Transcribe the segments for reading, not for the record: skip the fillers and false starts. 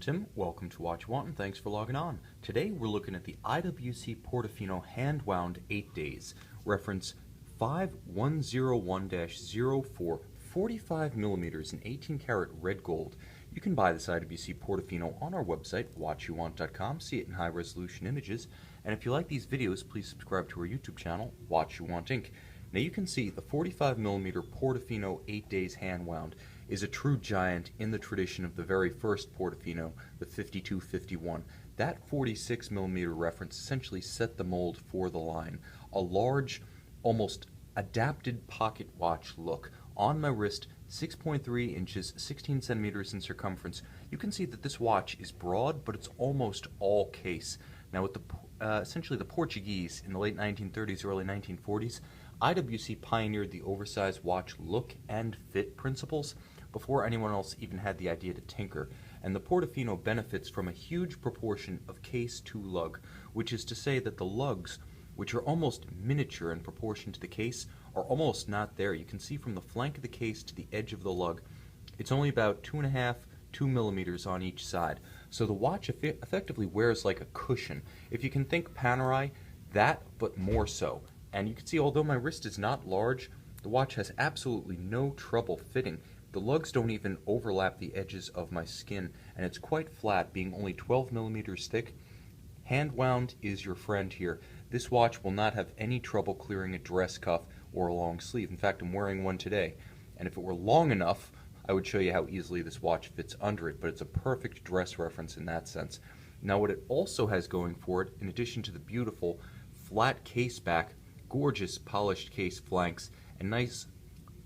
Tim. Welcome to Watch Want, and thanks for logging on. Today we're looking at the IWC Portofino Hand-Wound 8 Days, reference 5101-04, 45 millimeters in 18 karat red gold. You can buy this IWC Portofino on our website, watchyouwant.com, see it in high resolution images, and if you like these videos, please subscribe to our YouTube channel, Watch You Want Inc. Now you can see the 45 millimeter Portofino 8 Days Hand-Wound is a true giant in the tradition of the very first Portofino, the 5251. That 46 millimeter reference essentially set the mold for the line. A large, almost adapted pocket watch look. On my wrist, 6.3 inches, 16 centimeters in circumference. You can see that this watch is broad, but it's almost all case. Now with the essentially the Portuguese in the late 1930s, early 1940s, IWC pioneered the oversized watch look and fit principles before anyone else even had the idea to tinker, and the Portofino benefits from a huge proportion of case to lug, which is to say that the lugs, which are almost miniature in proportion to the case, are almost not there. You can see from the flank of the case to the edge of the lug, it's only about 2 millimeters on each side. So the watch effectively wears like a cushion. If you can think Panerai, that, but more so. And you can see, although my wrist is not large, the watch has absolutely no trouble fitting. The lugs don't even overlap the edges of my skin, and it's quite flat, being only 12 millimeters thick. Hand-wound is your friend here. This watch will not have any trouble clearing a dress cuff or a long sleeve. In fact, I'm wearing one today, and if it were long enough, I would show you how easily this watch fits under it, but it's a perfect dress reference in that sense. Now what it also has going for it, in addition to the beautiful flat case back, gorgeous polished case flanks, and nice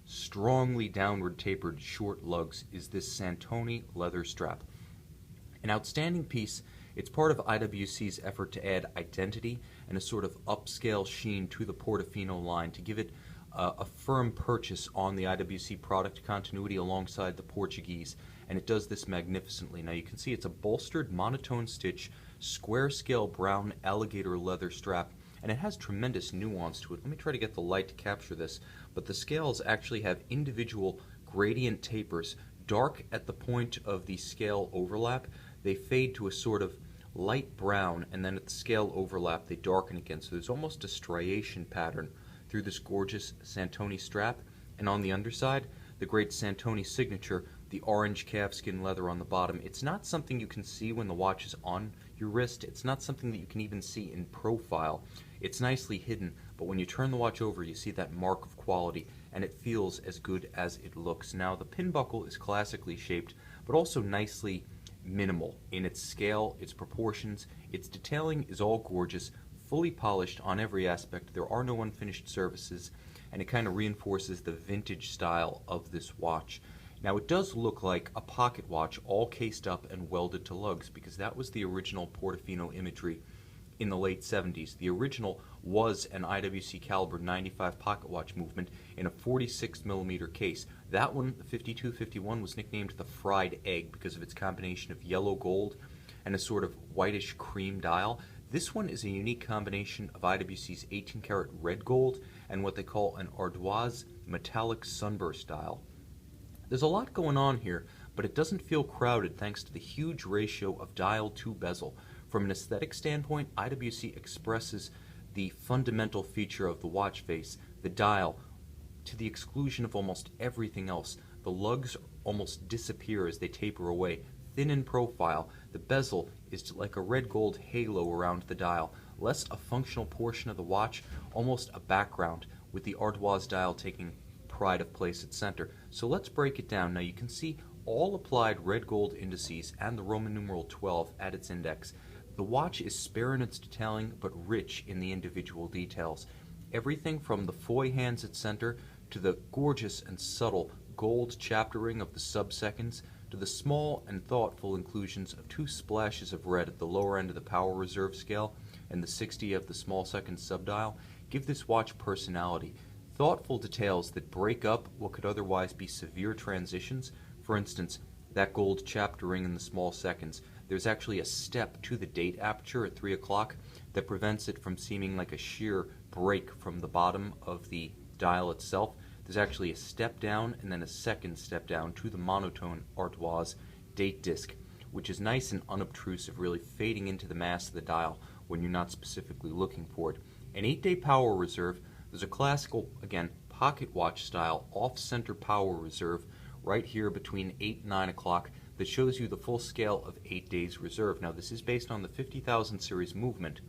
strongly downward tapered short lugs, is this Santoni leather strap. An outstanding piece. It's part of IWC's effort to add identity and a sort of upscale sheen to the Portofino line to give it a firm purchase on the IWC product continuity alongside the Portuguese, and it does this magnificently. Now you can see it's a bolstered monotone stitch, square scale brown alligator leather strap, and it has tremendous nuance to it. Let me try to get the light to capture this, but the scales actually have individual gradient tapers, dark at the point of the scale overlap. They fade to a sort of light brown, and then at the scale overlap they darken again, so there's almost a striation pattern through this gorgeous Santoni strap. And on the underside, the great Santoni signature, the orange calfskin leather on the bottom. It's not something you can see when the watch is on your wrist. It's not something that you can even see in profile. It's nicely hidden, but when you turn the watch over, you see that mark of quality, and it feels as good as it looks. Now, the pin buckle is classically shaped, but also nicely minimal in its scale, its proportions. Its detailing is all gorgeous, fully polished on every aspect. There are no unfinished surfaces, and it kind of reinforces the vintage style of this watch. Now it does look like a pocket watch all cased up and welded to lugs, because that was the original Portofino imagery in the late 70s. The original was an IWC caliber 95 pocket watch movement in a 46 millimeter case. That one, the 5251, was nicknamed the fried egg because of its combination of yellow gold and a sort of whitish cream dial. This one is a unique combination of IWC's 18 karat red gold and what they call an ardoise metallic sunburst dial. There's a lot going on here, but it doesn't feel crowded thanks to the huge ratio of dial to bezel. From an aesthetic standpoint, IWC expresses the fundamental feature of the watch face, the dial, to the exclusion of almost everything else. The lugs almost disappear as they taper away. Thin in profile, the bezel is like a red gold halo around the dial, less a functional portion of the watch, almost a background, with the ardoise dial taking pride of place at center. So let's break it down. Now you can see all applied red gold indices and the Roman numeral 12 at its index. The watch is spare in its detailing, but rich in the individual details. Everything from the foy hands at center, to the gorgeous and subtle gold chapter ring of the sub-seconds, to the small and thoughtful inclusions of 2 splashes of red at the lower end of the power reserve scale and the 60 of the small second subdial, give this watch personality. Thoughtful details that break up what could otherwise be severe transitions. For instance, that gold chapter ring in the small seconds. There's actually a step to the date aperture at 3 o'clock that prevents it from seeming like a sheer break from the bottom of the dial itself. There's actually a step down and then a second step down to the monotone ardoise date disc. which is nice and unobtrusive, really fading into the mass of the dial when you're not specifically looking for it. An 8-day power reserve. There's a classical, again, pocket watch style off-center power reserve right here between 8 and 9 o'clock that shows you the full scale of 8 days reserve. Now this is based on the 50,000 series movement,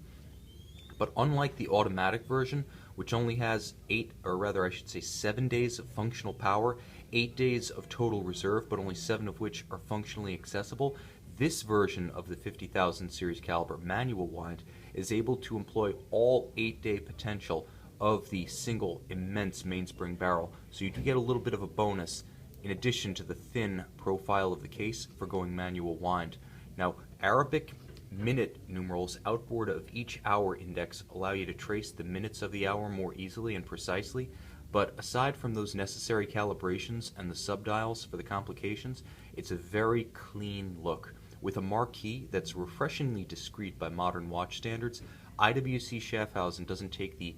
but unlike the automatic version, which only has 7 days of functional power, 8 days of total reserve, but only 7 of which are functionally accessible, this version of the 50,000 series caliber manual wind is able to employ all 8-day potential of the single immense mainspring barrel. So you do get a little bit of a bonus in addition to the thin profile of the case for going manual wind. Now, Arabic minute numerals outboard of each hour index allow you to trace the minutes of the hour more easily and precisely, but aside from those necessary calibrations and the subdials for the complications, it's a very clean look. With a marquee that's refreshingly discreet by modern watch standards, IWC Schaffhausen doesn't take the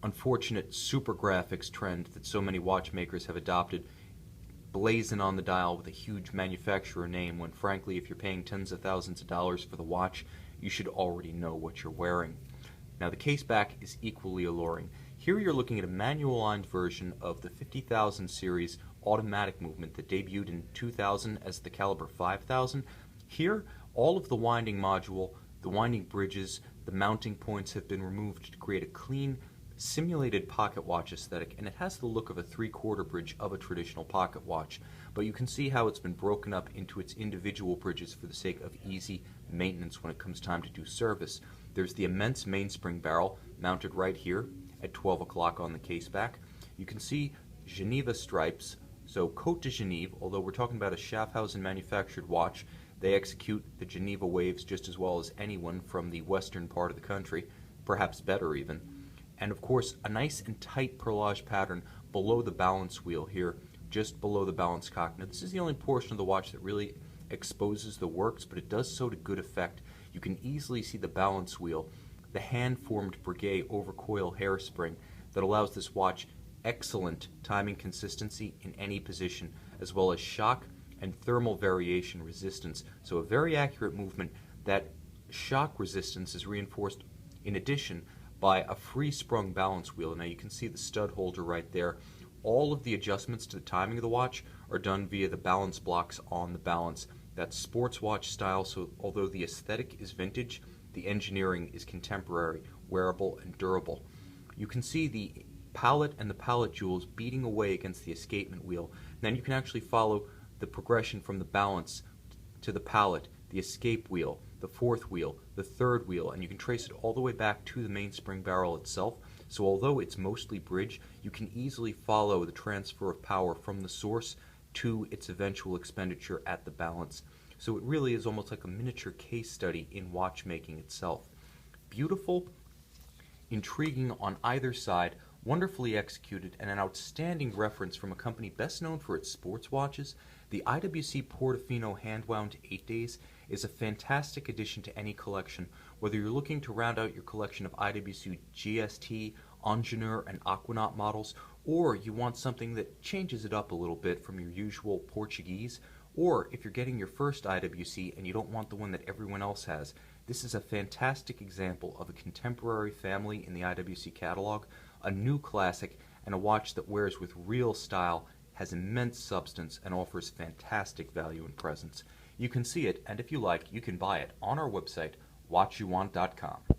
unfortunate super graphics trend that so many watchmakers have adopted, blazon on the dial with a huge manufacturer name, when frankly, if you're paying tens of thousands of dollars for the watch, you should already know what you're wearing. Now the case back is equally alluring. Here you're looking at a manual-lined version of the 50,000 series automatic movement that debuted in 2000 as the caliber 5000. Here, all of the winding module, the winding bridges, the mounting points have been removed to create a clean, simulated pocket watch aesthetic, and it has the look of a 3/4 bridge of a traditional pocket watch, but you can see how it's been broken up into its individual bridges for the sake of easy maintenance when it comes time to do service. There's the immense mainspring barrel mounted right here at 12 o'clock on the case back. You can see Geneva stripes, so Côte de Genève, although we're talking about a Schaffhausen manufactured watch, they execute the Geneva waves just as well as anyone from the western part of the country, perhaps better even. And of course, a nice and tight perlage pattern below the balance wheel here, just below the balance cock. Now this is the only portion of the watch that really exposes the works, but it does so to good effect. You can easily see the balance wheel, the hand-formed Breguet overcoil hairspring that allows this watch excellent timing consistency in any position, as well as shock and thermal variation resistance. So a very accurate movement. That shock resistance is reinforced in addition by a free-sprung balance wheel. Now you can see the stud holder right there. All of the adjustments to the timing of the watch are done via the balance blocks on the balance. That's sports watch style, so although the aesthetic is vintage, the engineering is contemporary, wearable, and durable. You can see the pallet and the pallet jewels beating away against the escapement wheel. And then you can actually follow the progression from the balance to the pallet, the escape wheel, the fourth wheel, the third wheel, and you can trace it all the way back to the mainspring barrel itself. So although it's mostly bridge, you can easily follow the transfer of power from the source to its eventual expenditure at the balance. So it really is almost like a miniature case study in watchmaking itself. Beautiful, intriguing on either side, wonderfully executed, and an outstanding reference from a company best known for its sports watches. The IWC Portofino Hand-Wound 8 Days is a fantastic addition to any collection, whether you're looking to round out your collection of IWC GST, Ingenieur, and Aquanaut models, or you want something that changes it up a little bit from your usual Portuguese, or if you're getting your first IWC and you don't want the one that everyone else has. This is a fantastic example of a contemporary family in the IWC catalog, a new classic, and a watch that wears with real style, has immense substance, and offers fantastic value and presence. You can see it, and if you like, you can buy it on our website, watchyouwant.com.